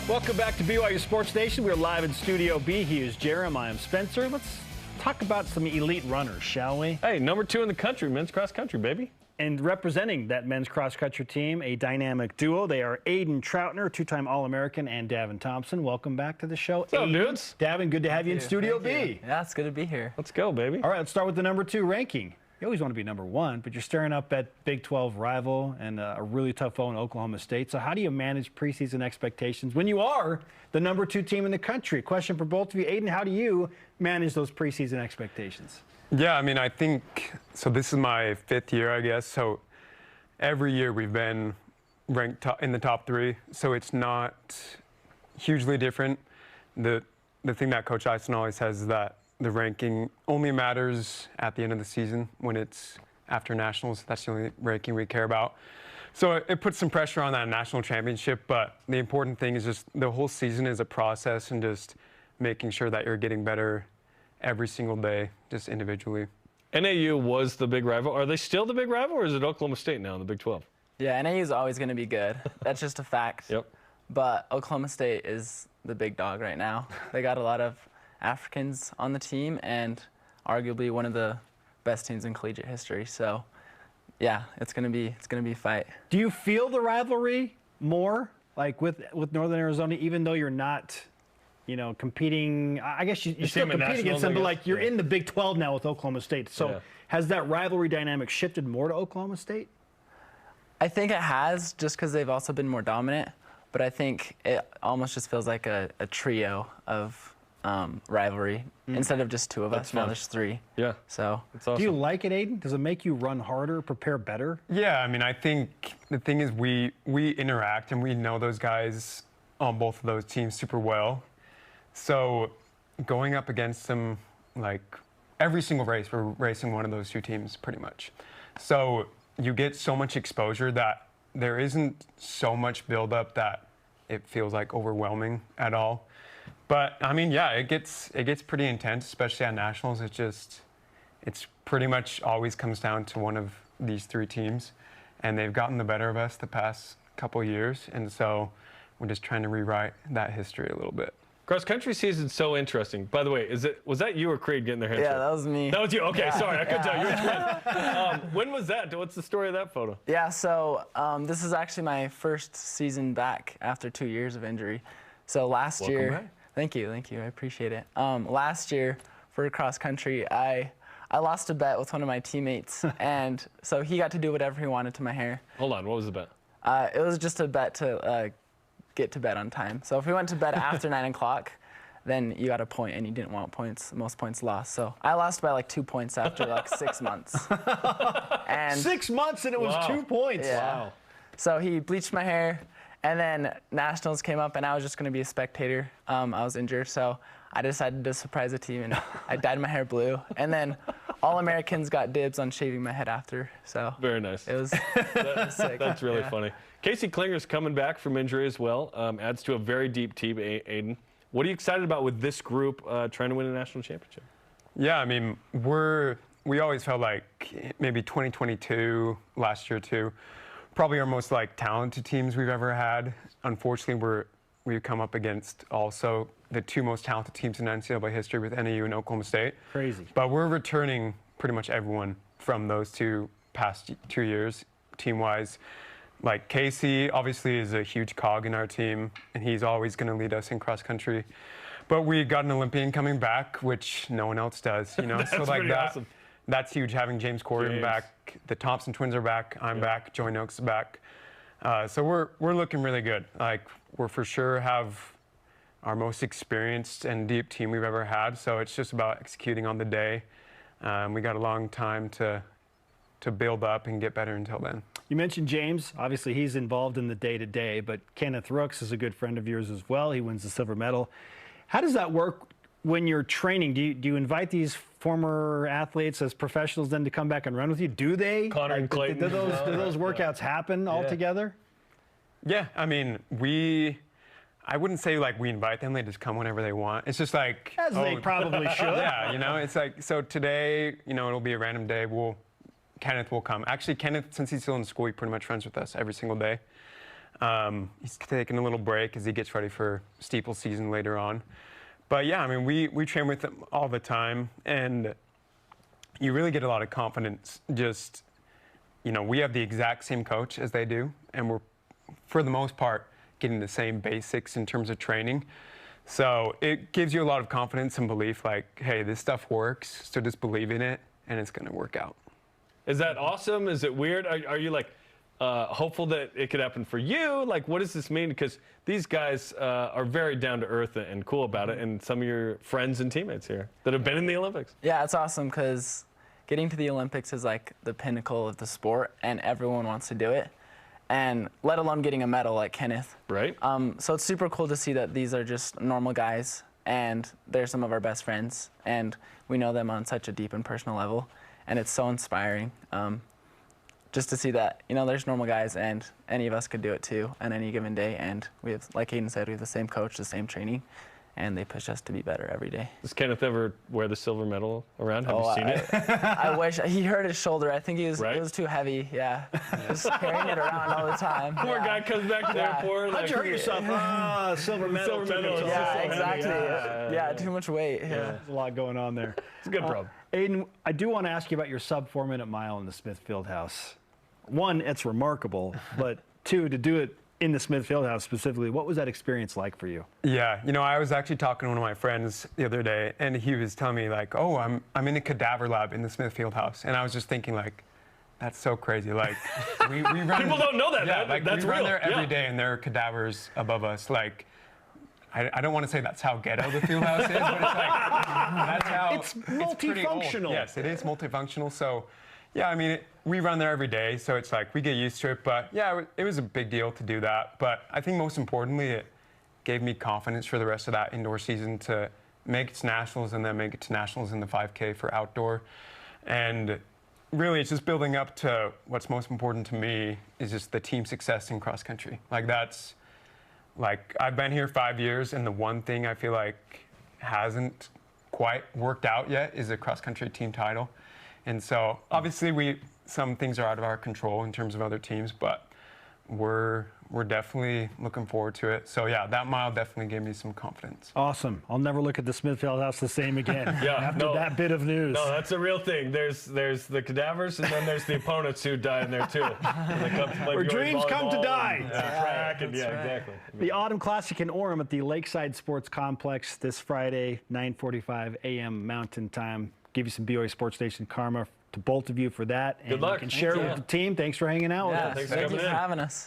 Welcome back to BYU Sports Nation. We're live in Studio B. He is Jarom. I am Spencer. Let's talk about some elite runners, shall we? Hey, #2 in the country, men's cross country, baby. And representing that men's cross country team, a dynamic duo. They are Aidan Troutner, two-time All-American, and Davin Thompson. Welcome back to the show. What's up, dudes? Davin, good to have you in Studio B. Yeah, it's good to be here. Let's go, baby. All right, let's start with the #2 ranking. You always want to be #1, but you're staring up at Big 12 rival and a really tough foe in Oklahoma State. So how do you manage preseason expectations when you are the #2 team in the country? Question for both of you. Aidan, how do you manage those preseason expectations? Yeah, I mean, I think, so this is my 5th year, I guess. So every year we've been ranked in the top 3. So it's not hugely different. The thing that Coach Aidan always says is that the ranking only matters at the end of the season when it's after nationals. That's the only ranking we care about. So it puts some pressure on that national championship, but the important thing is just the whole season is a process and just making sure that you're getting better every single day, just individually. NAU was the big rival. Are they still the big rival, or is it Oklahoma State now in the Big 12? Yeah, NAU is always going to be good. That's just a fact. Yep. But Oklahoma State is the big dog right now. They got a lot of Africans on the team and arguably one of the best teams in collegiate history. So, yeah, it's gonna be a fight. Do you feel the rivalry more, like with Northern Arizona, even though you're not, competing? I guess you still compete against them, but like you're in the Big 12 now with Oklahoma State. So has that rivalry dynamic shifted more to Oklahoma State? I think it has, just because they've also been more dominant. But I think it almost just feels like a trio of rivalry instead of just 2 of us. Now there's 3. Yeah. So it's awesome. Do you like it, Aidan? Does it make you run harder, prepare better? Yeah, I mean, I think the thing is we interact and we know those guys on both of those teams super well. So going up against them, like every single race, we're racing one of those 2 teams pretty much. So you get so much exposure that there isn't so much buildup that it feels like overwhelming at all. But I mean, yeah, it gets pretty intense, especially at nationals. It's pretty much always comes down to one of these 3 teams, and they've gotten the better of us the past couple years, and so we're just trying to rewrite that history a little bit. Cross country season's so interesting. By the way, was that you or Creed getting their hands? Yeah, that was me. That was you. Okay, yeah. Sorry, I couldn't tell. You were twins. When was that? What's the story of that photo? Yeah, so this is actually my first season back after 2 years of injury. So last year. Welcome back. Thank you. I appreciate it. Last year for cross country, I lost a bet with one of my teammates, and so he got to do whatever he wanted to my hair. Hold on, what was the bet? It was just a bet to get to bed on time. So if we went to bed after 9 o'clock, then you got a point, and you didn't want points. Most points lost. So I lost by like 2 points after like 6 months. And 6 months, and it was 2 points. Yeah. Wow. So he bleached my hair. And then nationals came up, and I was just going to be a spectator. I was injured, so I decided to surprise the team, and I dyed my hair blue. And then All-Americans got dibs on shaving my head after. So very nice. It was sick. That's really funny. Casey Klinger's coming back from injury as well. Adds to a very deep team, Aidan. What are you excited about with this group trying to win a national championship? Yeah, I mean, we always felt like maybe 2022, last year too, probably our most talented teams we've ever had. Unfortunately, we've come up against also the 2 most talented teams in NCAA history with NAU and Oklahoma State. Crazy. But we're returning pretty much everyone from those past 2 years, team-wise. Like Casey, obviously, is a huge cog in our team, and he's always going to lead us in cross country. But we got an Olympian coming back, which no one else does, That's so pretty awesome. That's huge, having James Corrigan back. The Thompson twins are back. I'm back. Joy Noakes is back. So we're looking really good. Like, we're for sure have our most experienced and deep team we've ever had. So it's just about executing on the day. We got a long time to build up and get better until then. You mentioned James. Obviously, he's involved in the day-to-day, but Kenneth Rooks is a good friend of yours as well. He wins the silver medal. How does that work when you're training? Do you invite these former athletes as professionals then to come back and run with you? Do they? Connor and Clayton. Do those workouts happen all together? Yeah, I mean, I wouldn't say we invite them, they just come whenever they want. It's just like, as they probably should. Yeah, it's like, so today, it'll be a random day. Kenneth will come. Actually, Kenneth, since he's still in school, he pretty much runs with us every single day. He's taking a little break as he gets ready for steeple season later on. But yeah, I mean, we train with him all the time, and you really get a lot of confidence. Just, you know, we have the exact same coach as they do, and we're, for the most part, getting the same basics in terms of training. So it gives you a lot of confidence and belief, like, hey, this stuff works, so just believe in it, and it's going to work out. Is that awesome? Is it weird? Are you like hopeful that it could happen for you? Like, what does this mean? Because these guys are very down to earth and cool about it, and some of your friends and teammates here that have been in the Olympics. Yeah, it's awesome because getting to the Olympics is like the pinnacle of the sport, and everyone wants to do it, and let alone getting a medal like Kenneth. Right. So it's super cool to see that these are just normal guys, and they're some of our best friends, and we know them on such a deep and personal level, and it's so inspiring. Just to see that, you know, there's normal guys, and any of us could do it too on any given day. And we have, like Aidan said, we have the same coach, the same training, and they push us to be better every day. Does Kenneth ever wear the silver medal around? Have you seen it? I wish. He hurt his shoulder. I think it Right? was too heavy. Yeah, just carrying it around all the time. Poor guy comes back to the airport. How'd Like, you hurt yourself? Silver medal. Silver medal. Yeah, so exactly. heavy. Yeah, too much weight. Yeah. There's a lot going on there. It's a good problem. Aidan, I do want to ask you about your sub 4-minute mile in the Smith Fieldhouse. One, it's remarkable, but two, to do it in the Smith Fieldhouse specifically, what was that experience like for you? Yeah, you know, I was actually talking to one of my friends the other day, and he was telling me like, oh, I'm in a cadaver lab in the Smith Fieldhouse, and I was just thinking like, that's so crazy. Like, we run. People don't know that. Yeah, like that's we run real. there every day, and there are cadavers above us. Like, I don't want to say that's how ghetto the Fieldhouse is, but it's like that's how It's pretty old. multifunctional. Yes, it is multifunctional. So, yeah, I mean, we run there every day, so it's like we get used to it. But yeah, it was a big deal to do that. But I think most importantly, it gave me confidence for the rest of that indoor season to make it to nationals and then make it to nationals in the 5K for outdoor. And really, it's just building up to what's most important to me is just the team success in cross country. Like that's, like I've been here 5 years, and the one thing I feel like hasn't quite worked out yet is a cross country team title. And so obviously some things are out of our control in terms of other teams, but we're definitely looking forward to it. So yeah, that mile definitely gave me some confidence. Awesome. I'll never look at the Smith Fieldhouse the same again after that bit of news. No, that's a real thing. There's the cadavers, and then there's the opponents who die in there too. They come to play Where dreams come to volleyball die. and track, and That's right. exactly. The Autumn Classic in Orem at the Lakeside Sports Complex this Friday, 9:45 a.m. Mountain Time. Give you some BYU Sports Station karma to both of you for that. And Good luck. you can share it Thank with you. the team. Thanks for hanging out with Yeah, us. thanks for thank you coming for in. having us.